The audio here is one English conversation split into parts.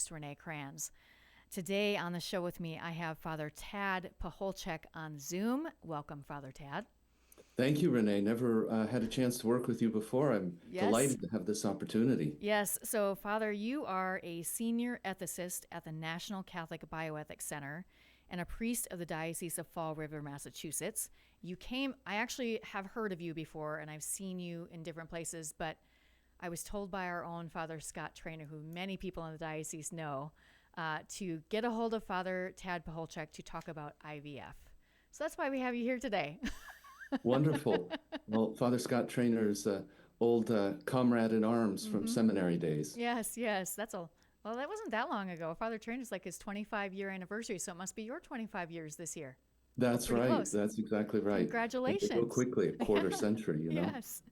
host, Renee Kranz. Today on the show with me, I have Father Tad Pacholczyk on Zoom. Welcome, Father Tad. Thank you, Renee. Never had a chance to work with you before. I'm Yes. delighted to have this opportunity. Yes. So, Father, you are a senior ethicist at the National Catholic Bioethics Center and a priest of the Diocese of Fall River, Massachusetts. I actually have heard of you before and I've seen you in different places, but I was told by our own Father Scott Trainer, who many people in the diocese know, to get a hold of Father Tad Pacholczyk to talk about IVF. So that's why we have you here today. Wonderful. Well, Father Scott Trainer is an old comrade in arms from Mm-hmm. seminary days. Yes, yes. Well, that wasn't that long ago. Father Trainer's like his 25-year anniversary, so it must be your 25 years this year. We're That's pretty right. close. That's exactly right. And they go Congratulations. quickly, a quarter century, you know? Yes.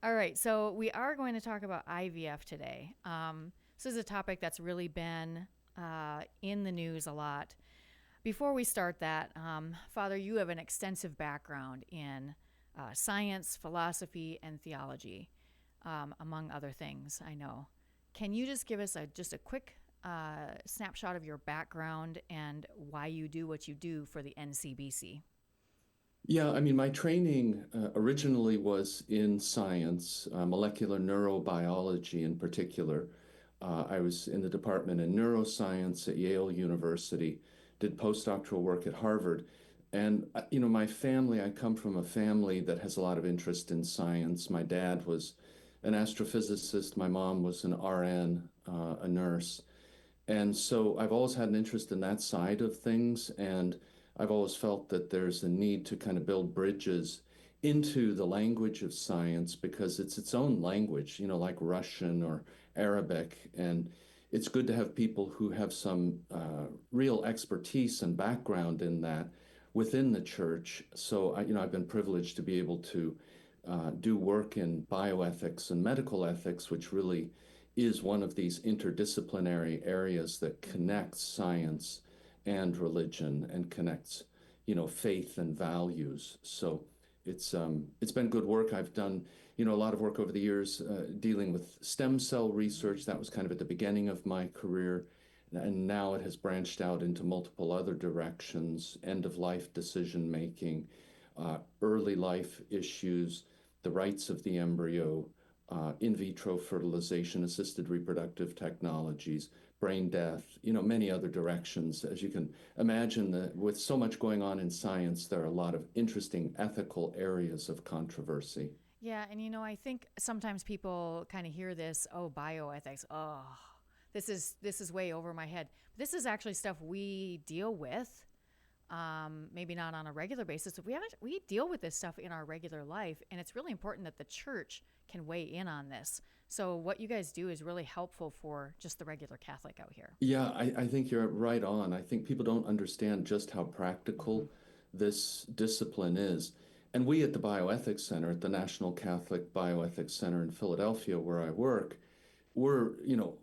All right. So we are going to talk about IVF today. This is a topic that's really been in the news a lot. Before we start that, Father, you have an extensive background in science, philosophy, and theology, among other things, I know. Can you just give us just a quick snapshot of your background and why you do what you do for the NCBC? Yeah, I mean, my training originally was in science, molecular neurobiology in particular. I was in the department in neuroscience at Yale University, did postdoctoral work at Harvard. And, my family, I come from a family that has a lot of interest in science. My dad was an astrophysicist, my mom was an RN, a nurse. And so I've always had an interest in that side of things. And I've always felt that there's a need to kind of build bridges into the language of science because it's its own language, like Russian or Arabic. And it's good to have people who have some real expertise and background in that within the church. So, I've been privileged to be able to do work in bioethics and medical ethics, which really is one of these interdisciplinary areas that connects science and religion and connects, faith and values. So it's been good work. I've done, a lot of work over the years dealing with stem cell research. That was kind of at the beginning of my career. And now it has branched out into multiple other directions, end of life decision making, early life issues, the rights of the embryo, in vitro fertilization, assisted reproductive technologies, brain death, many other directions. As you can imagine, with so much going on in science, there are a lot of interesting ethical areas of controversy. Yeah, and I think sometimes people kind of hear this, oh, bioethics, oh, this is way over my head. But this is actually stuff we deal with, maybe not on a regular basis. But we deal with this stuff in our regular life, and it's really important that the church can weigh in on this. So what you guys do is really helpful for just the regular Catholic out here. Yeah, I think you're right on. I think people don't understand just how Mm-hmm. practical this discipline is. And we at the Bioethics Center, at the National Catholic Bioethics Center in Philadelphia, where I work, we're,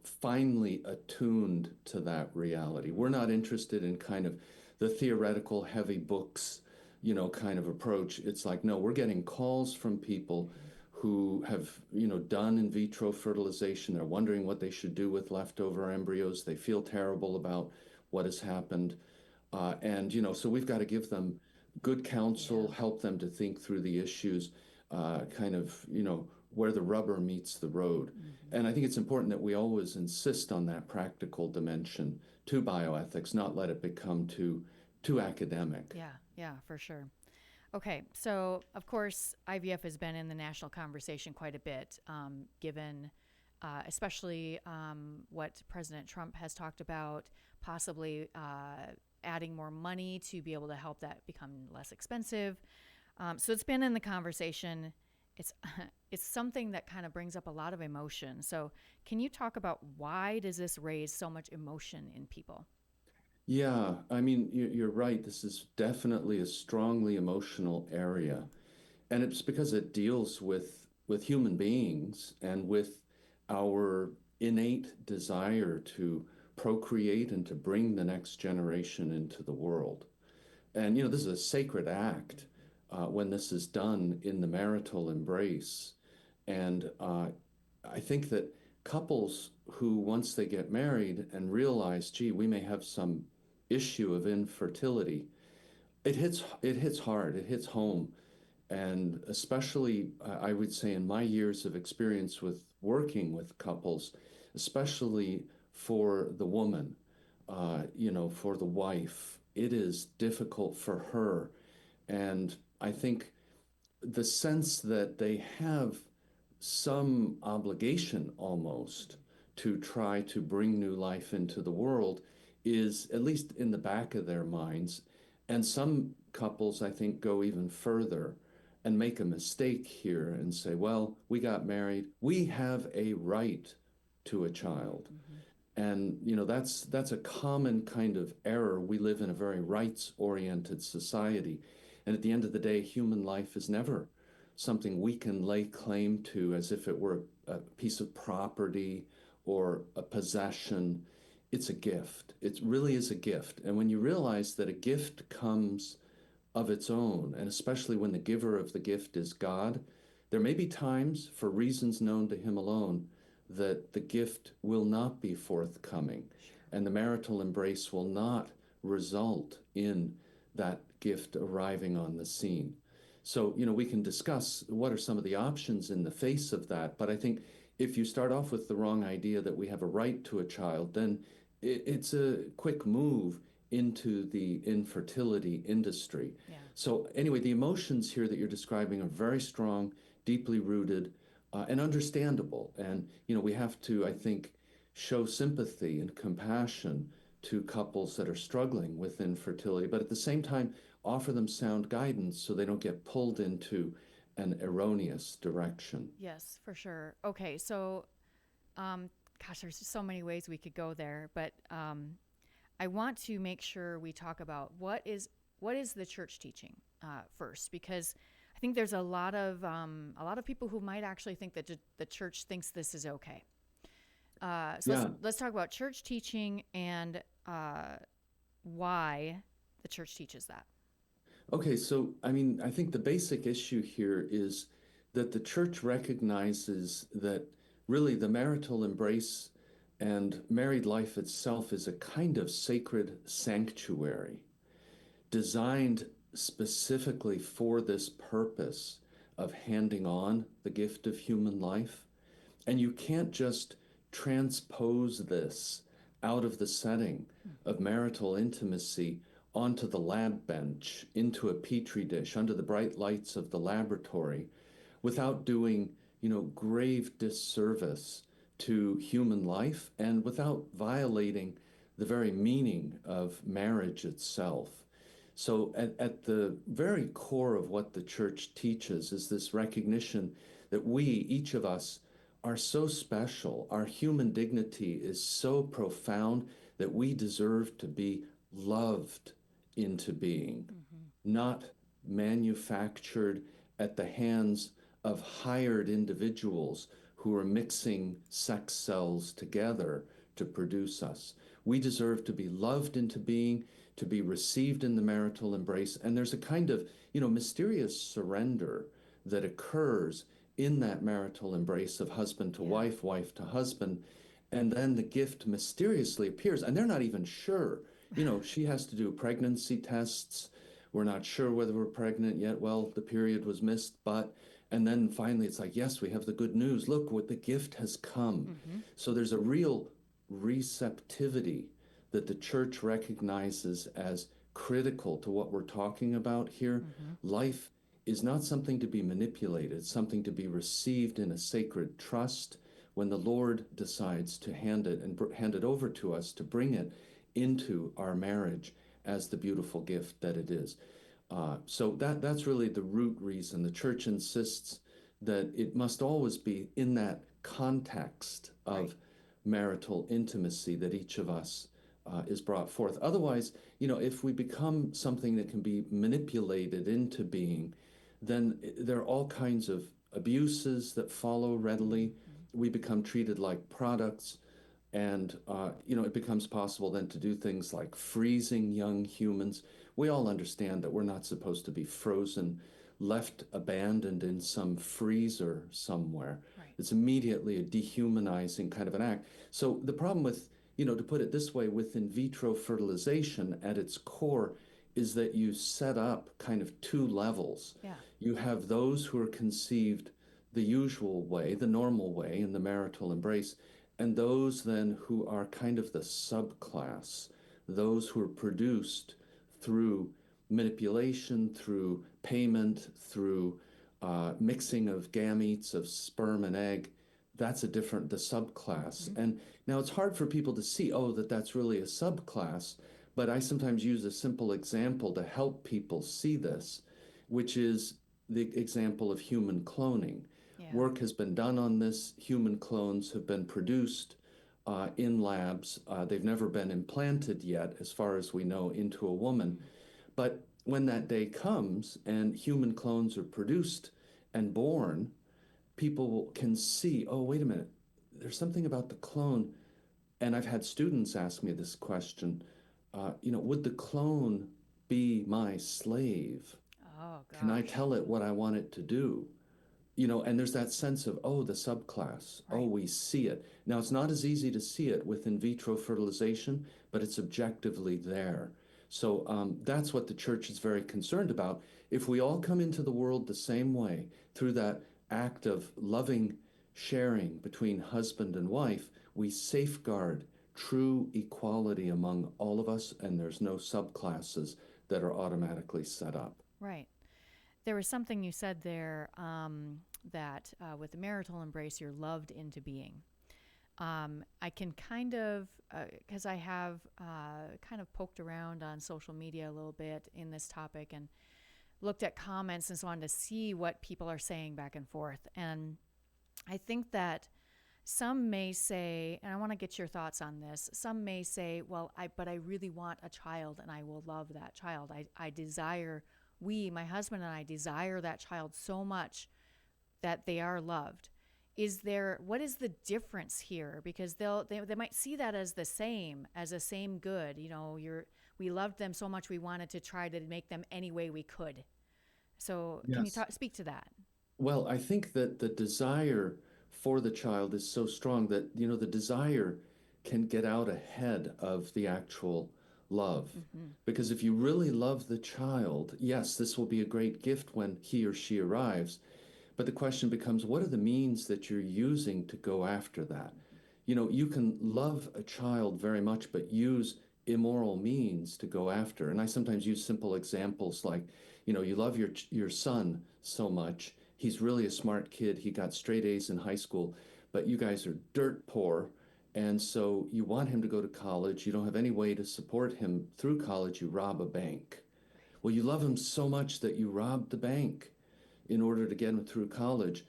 finely attuned to that reality. We're not interested in kind of the theoretical heavy books, kind of approach. It's like, no, we're getting calls from people who have, done in vitro fertilization. They're wondering what they should do with leftover embryos. They feel terrible about what has happened. And, so we've got to give them good counsel, Yeah. help them to think through the issues, kind of, where the rubber meets the road. Mm-hmm. And I think it's important that we always insist on that practical dimension to bioethics, not let it become too academic. Yeah, yeah, for sure. Okay, so of course, IVF has been in the national conversation quite a bit, given especially what President Trump has talked about, possibly adding more money to be able to help that become less expensive. So it's been in the conversation. It's it's something that kind of brings up a lot of emotion. So can you talk about why does this raise so much emotion in people? Yeah, I mean, you're right. This is definitely a strongly emotional area. And it's because it deals with human beings and with our innate desire to procreate and to bring the next generation into the world. And this is a sacred act when this is done in the marital embrace. And I think that couples who, once they get married and realize, gee, we may have some issue of infertility, it hits hard, it hits home. And especially, I would say, in my years of experience with working with couples, especially for the woman, for the wife, it is difficult for her. And I think the sense that they have some obligation almost to try to bring new life into the world is at least in the back of their minds. And some couples, I think, go even further and make a mistake here and say, well, we got married. We have a right to a child. Mm-hmm. And that's a common kind of error. We live in a very rights-oriented society. And at the end of the day, human life is never something we can lay claim to as if it were a piece of property or a possession. It's a gift. It really is a gift. And when you realize that a gift comes of its own, and especially when the giver of the gift is God, there may be times, for reasons known to Him alone, that the gift will not be forthcoming, and the marital embrace will not result in that gift arriving on the scene. So, we can discuss what are some of the options in the face of that, but I think if you start off with the wrong idea that we have a right to a child, then it's a quick move into the infertility industry. Yeah. So anyway, the emotions here that you're describing are very strong, deeply rooted, and understandable. And, we have to, I think, show sympathy and compassion to couples that are struggling with infertility, but at the same time, offer them sound guidance so they don't get pulled into an erroneous direction. Yes, for sure. Okay, so, gosh, there's so many ways we could go there, but I want to make sure we talk about what is the church teaching first, because I think there's a lot of people who might actually think that the church thinks this is okay. Let's talk about church teaching and why the church teaches that. Okay, so I think the basic issue here is that the church recognizes that really the marital embrace and married life itself is a kind of sacred sanctuary designed specifically for this purpose of handing on the gift of human life. And you can't just transpose this out of the setting of marital intimacy onto the lab bench, into a petri dish, under the bright lights of the laboratory, without doing, grave disservice to human life and without violating the very meaning of marriage itself. So at the very core of what the church teaches is this recognition that we, each of us, are so special. Our human dignity is so profound that we deserve to be loved into being, not manufactured at the hands of hired individuals who are mixing sex cells together to produce us. We deserve to be loved into being, to be received in the marital embrace. And there's a kind of, mysterious surrender that occurs in that marital embrace of husband to wife, wife to husband. And then the gift mysteriously appears, and they're not even sure. She has to do pregnancy tests. We're not sure whether we're pregnant yet. Well, the period was missed, and then finally it's like, yes, we have the good news. Look, what the gift has come. Mm-hmm. So there's a real receptivity that the church recognizes as critical to what we're talking about here. Mm-hmm. Life is not something to be manipulated, it's something to be received in a sacred trust when the Lord decides to hand it over to us to bring it into our marriage as the beautiful gift that it is. So that's really the root reason. The church insists that it must always be in that context of marital intimacy that each of us is brought forth. Otherwise, if we become something that can be manipulated into being, then there are all kinds of abuses that follow readily. Mm-hmm. We become treated like products. And, it becomes possible then to do things like freezing young humans. We all understand that we're not supposed to be frozen, left abandoned in some freezer somewhere. Right. It's immediately a dehumanizing kind of an act. So the problem with, to put it this way, with in vitro fertilization at its core is that you set up kind of two levels. Yeah. You have those who are conceived the usual way, the normal way in the marital embrace, and those then who are kind of the subclass, those who are produced through manipulation, through payment, through mixing of gametes of sperm and egg. That's the subclass. Mm-hmm. And now it's hard for people to see, oh, that's really a subclass, but I sometimes use a simple example to help people see this, which is the example of human cloning. Yeah. Work has been done on this. Human clones have been produced in labs. They've never been implanted yet, as far as we know, into a woman. Mm-hmm. But when that day comes and human clones are produced and born, people can see, oh, wait a minute, there's something about the clone. And I've had students ask me this question, would the clone be my slave? Oh Can I gosh. tell it what I want it to do? And there's that sense of, oh, the subclass. Oh, Right. we see it. Now, it's not as easy to see it with in vitro fertilization, but it's objectively there. So that's what the church is very concerned about. If we all come into the world the same way, through that act of loving sharing between husband and wife, we safeguard true equality among all of us, and there's no subclasses that are automatically set up. Right. There was something you said there that with the marital embrace, you're loved into being. I can kind of, because I have kind of poked around on social media a little bit in this topic and looked at comments and so on to see what people are saying back and forth. And I think that some may say, and I want to get your thoughts on this, some may say, well, but I really want a child and I will love that child. I desire, my husband and I desire that child so much that they are loved. What is the difference here? Because they might see that as the same good. We loved them so much we wanted to try to make them any way we could. So can you Yes. speak to that? Well, I think that the desire for the child is so strong that, the desire can get out ahead of the actual love. Mm-hmm. Because if you really love the child, yes, this will be a great gift when he or she arrives. But the question becomes, what are the means that you're using to go after that? You can love a child very much, but use immoral means to go after. And I sometimes use simple examples like, you love your son so much. He's really a smart kid. He got straight A's in high school, but you guys are dirt poor. And so you want him to go to college. You don't have any way to support him through college. You rob a bank. Right. Well, you love him so much that you robbed the bank in order to get him through college.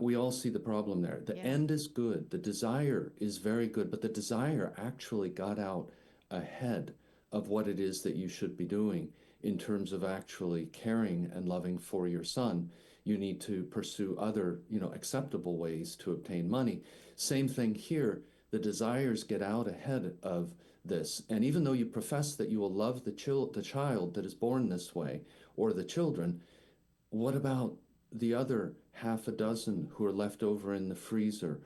We all see the problem there. The Yeah. end is good. The desire is very good, but the desire actually got out ahead of what it is that you should be doing in terms of actually caring and loving for your son. You need to pursue other, acceptable ways to obtain money. Same thing here. The desires get out ahead of this. And even though you profess that you will love the child that is born this way, or the children, what about the other half a dozen who are left over in the freezer?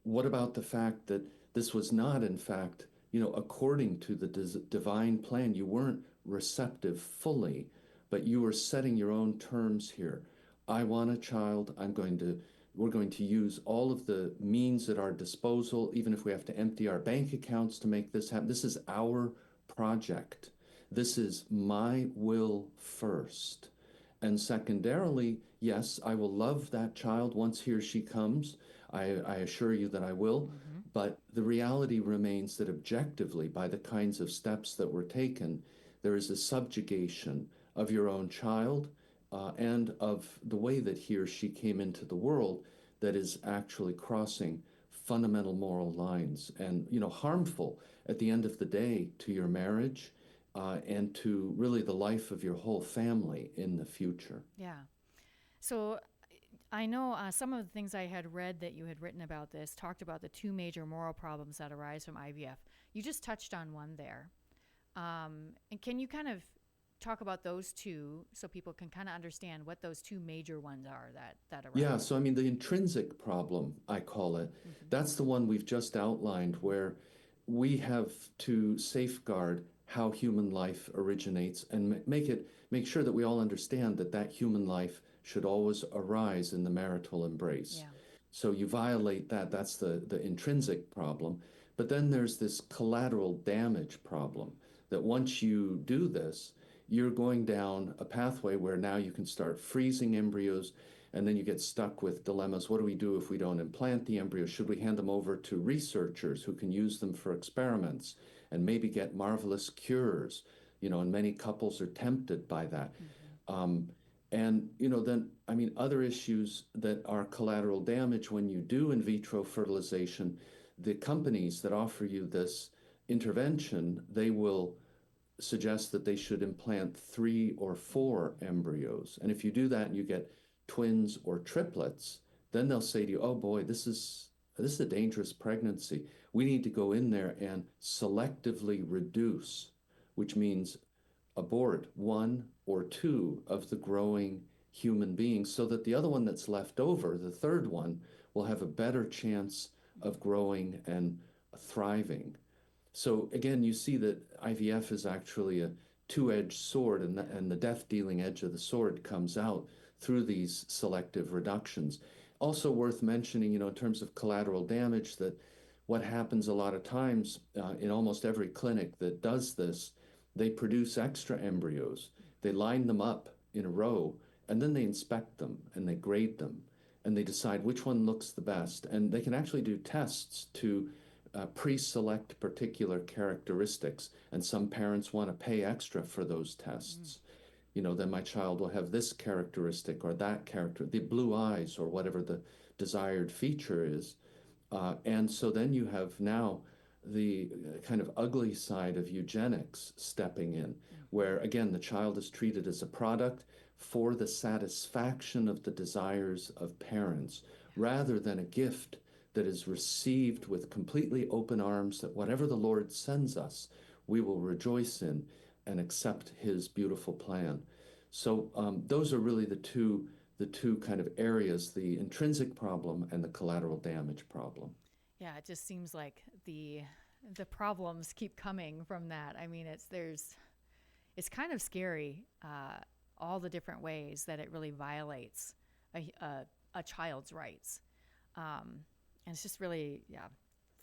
What about the fact that this was not, in fact, according to the divine plan? You weren't receptive fully, but you were setting your own terms here. I want a child. We're going to use all of the means at our disposal, even if we have to empty our bank accounts to make this happen. This is our project. This is my will first. And secondarily, yes, I will love that child once he or she comes. I assure you that I will. Mm-hmm. But the reality remains that objectively, by the kinds of steps that were taken, there is a subjugation of your own child and of the way that he or she came into the world that is actually crossing fundamental moral lines and, harmful at the end of the day to your marriage and to really the life of your whole family in the future. Yeah. So I know some of the things I had read that you had written about this talked about the two major moral problems that arise from IVF. You just touched on one there. And can you kind of talk about those two so people can kind of understand what those two major ones are that arise? Yeah, so I mean, the intrinsic problem, I call it, that's the one we've just outlined, where we have to safeguard how human life originates and make sure that we all understand that that human life should always arise in the marital embrace. Yeah. So you violate that, that's the intrinsic problem. But then there's this collateral damage problem that once you do this, you're going down a pathway where now you can start freezing embryos, and then you get stuck with dilemmas. What do we do if we don't implant the embryos? Should we hand them over to researchers who can use them for experiments and maybe get marvelous cures? And many couples are tempted by that. And then, I mean, other issues that are collateral damage when you do in vitro fertilization, the companies that offer you this intervention, they will suggest that they should implant 3 or 4 embryos. And if you do that and you get twins or triplets, then they'll say to you, oh boy, this is a dangerous pregnancy. We need to go in there and selectively reduce, which means abort 1 or 2 of the growing human beings so that the other one that's left over, the third one, will have a better chance of growing and thriving. So again, you see that IVF is actually a two-edged sword, and the death-dealing edge of the sword comes out through these selective reductions. Also worth mentioning, in terms of collateral damage, that what happens a lot of times in almost every clinic that does this, they produce extra embryos. They line them up in a row, and then they inspect them and they grade them, and they decide which one looks the best. And they can actually do tests to pre-select particular characteristics, and some parents want to pay extra for those tests. Then my child will have this characteristic or that character, the blue eyes or whatever the desired feature is. And so then you have now the kind of ugly side of eugenics stepping in, where again, the child is treated as a product for the satisfaction of the desires of parents, rather than a gift that is received with completely open arms, that whatever the Lord sends us, we will rejoice in and accept his beautiful plan. So those are really the two kind of areas, the intrinsic problem and the collateral damage problem. Yeah, it just seems like the problems keep coming from that. I mean, it's kind of scary, all the different ways that it really violates a child's rights. And it's just really,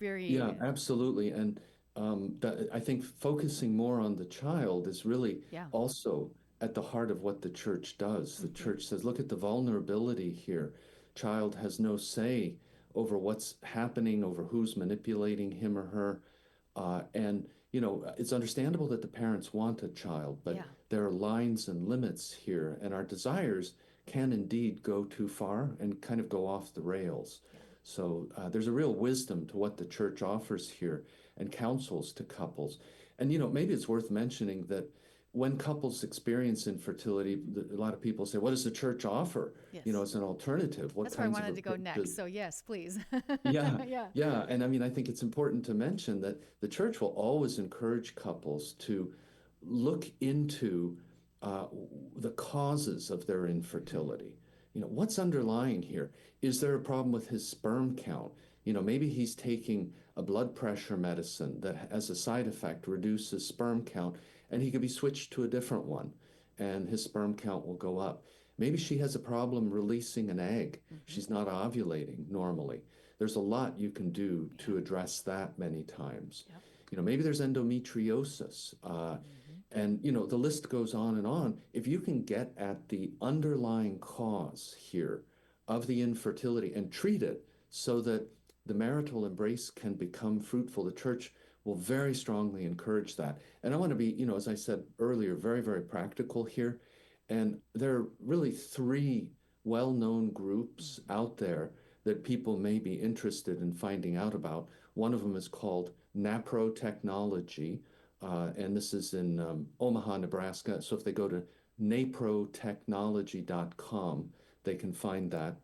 very. Yeah, absolutely. And I think focusing more on the child is really also at the heart of what the church does. The church says, look at the vulnerability here. Child has no say over what's happening, over who's manipulating him or her. And, it's understandable that the parents want a child, but there are lines and limits here. And our desires can indeed go too far and kind of go off the rails. So there's a real wisdom to what the church offers here and counsels to couples. And, maybe it's worth mentioning that when couples experience infertility, a lot of people say, what does the church offer? Yes. As an alternative? That's where I wanted to go next. So yes, please. Yeah. And I mean, I think it's important to mention that the church will always encourage couples to look into the causes of their infertility. What's underlying here? Is there a problem with his sperm count? Maybe he's taking a blood pressure medicine that, as a side effect, reduces sperm count, and he could be switched to a different one, and his sperm count will go up. Maybe she has a problem releasing an egg. She's not ovulating normally. There's a lot you can do to address that many times. Maybe there's endometriosis. And, the list goes on and on. If you can get at the underlying cause here of the infertility and treat it so that the marital embrace can become fruitful, the church will very strongly encourage that. And I want to be, as I said earlier, very, very practical here. And there are really 3 well-known groups out there that people may be interested in finding out about. One of them is called NAPRO Technology, and this is in Omaha, Nebraska. So if they go to naprotechnology.com, they can find that.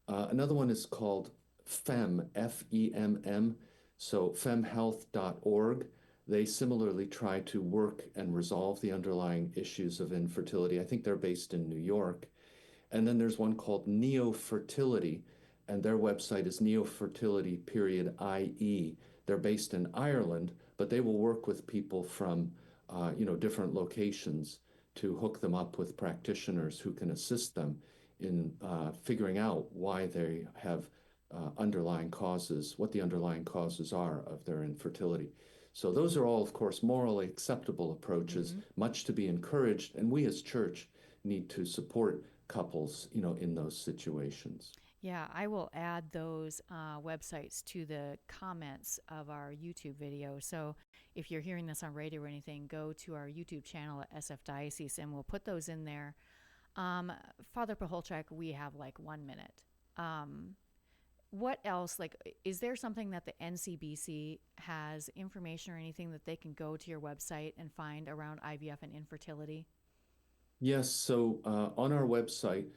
Another one is called FEMM, F-E-M-M, so femhealth.org. They similarly try to work and resolve the underlying issues of infertility. I think they're based in New York. And then there's one called Neofertility, and their website is neofertility.ie. They're based in Ireland, but they will work with people from different locations to hook them up with practitioners who can assist them in figuring out why they have underlying causes, what the underlying causes are of their infertility. So those are all, of course, morally acceptable approaches, much to be encouraged, and we as church need to support couples, in those situations. Yeah, I will add those websites to the comments of our YouTube video. So if you're hearing this on radio or anything, go to our YouTube channel at SF Diocese and we'll put those in there. Father Pacholczyk, we have like 1 minute. What else, is there something that the NCBC has information or anything that they can go to your website and find around IVF and infertility? Yes, so on our website,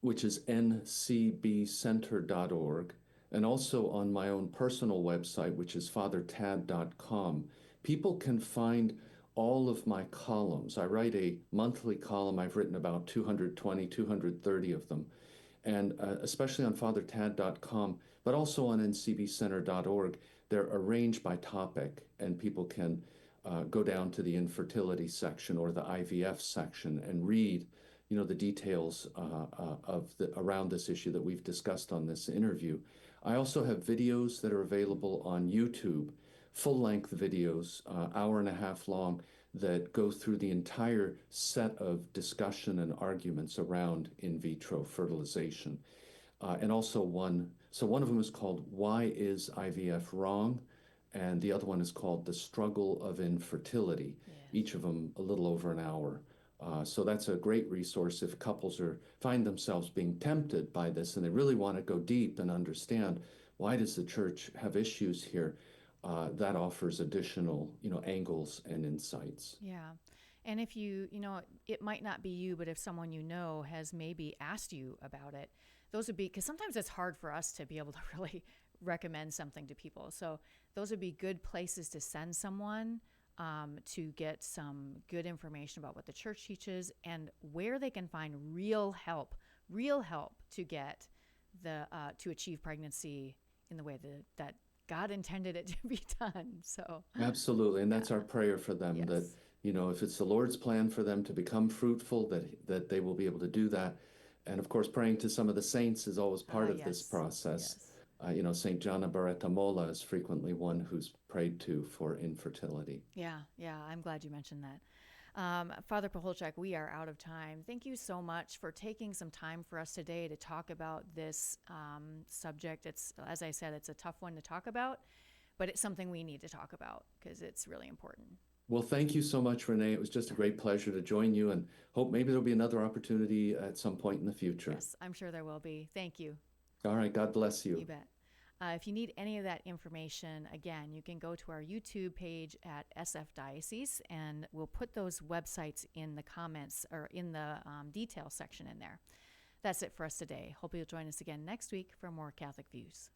which is ncbcenter.org, and also on my own personal website, which is fathertad.com, people can find all of my columns. I write a monthly column. I've written about 220, 230 of them. And especially on fathertad.com, but also on ncbcenter.org, they're arranged by topic, and people can go down to the infertility section or the IVF section and read, the details around this issue that we've discussed on this interview. I also have videos that are available on YouTube, full-length videos, hour and a half long, that go through the entire set of discussion and arguments around in vitro fertilization. And also one of them is called Why is IVF Wrong? And the other one is called The Struggle of Infertility, each of them a little over an hour. So that's a great resource if couples find themselves being tempted by this and they really want to go deep and understand, why does the church have issues here? That offers additional, angles and insights. Yeah. And if it might not be you, but if someone has maybe asked you about it, those would be, because sometimes it's hard for us to be able to really recommend something to people. So those would be good places to send someone to get some good information about what the church teaches and where they can find real help to get to achieve pregnancy in the way that God intended it to be done. So absolutely, and that's our prayer for them, that if it's the Lord's plan for them to become fruitful, that they will be able to do that. And of course, praying to some of the saints is always part of this process. Saint Gianna Barrettamola is frequently one who's prayed to for infertility. Yeah, I'm glad you mentioned that. Father Pacholczyk, we are out of time. Thank you so much for taking some time for us today to talk about this subject. It's, as I said, it's a tough one to talk about, but it's something we need to talk about because it's really important. Well, thank you so much, Renee. It was just a great pleasure to join you, and hope maybe there'll be another opportunity at some point in the future. Yes, I'm sure there will be. Thank you. All right, God bless you. You bet. If you need any of that information, again, you can go to our YouTube page at SF Diocese, and we'll put those websites in the comments or in the detail section in there. That's it for us today. Hope you'll join us again next week for more Catholic Views.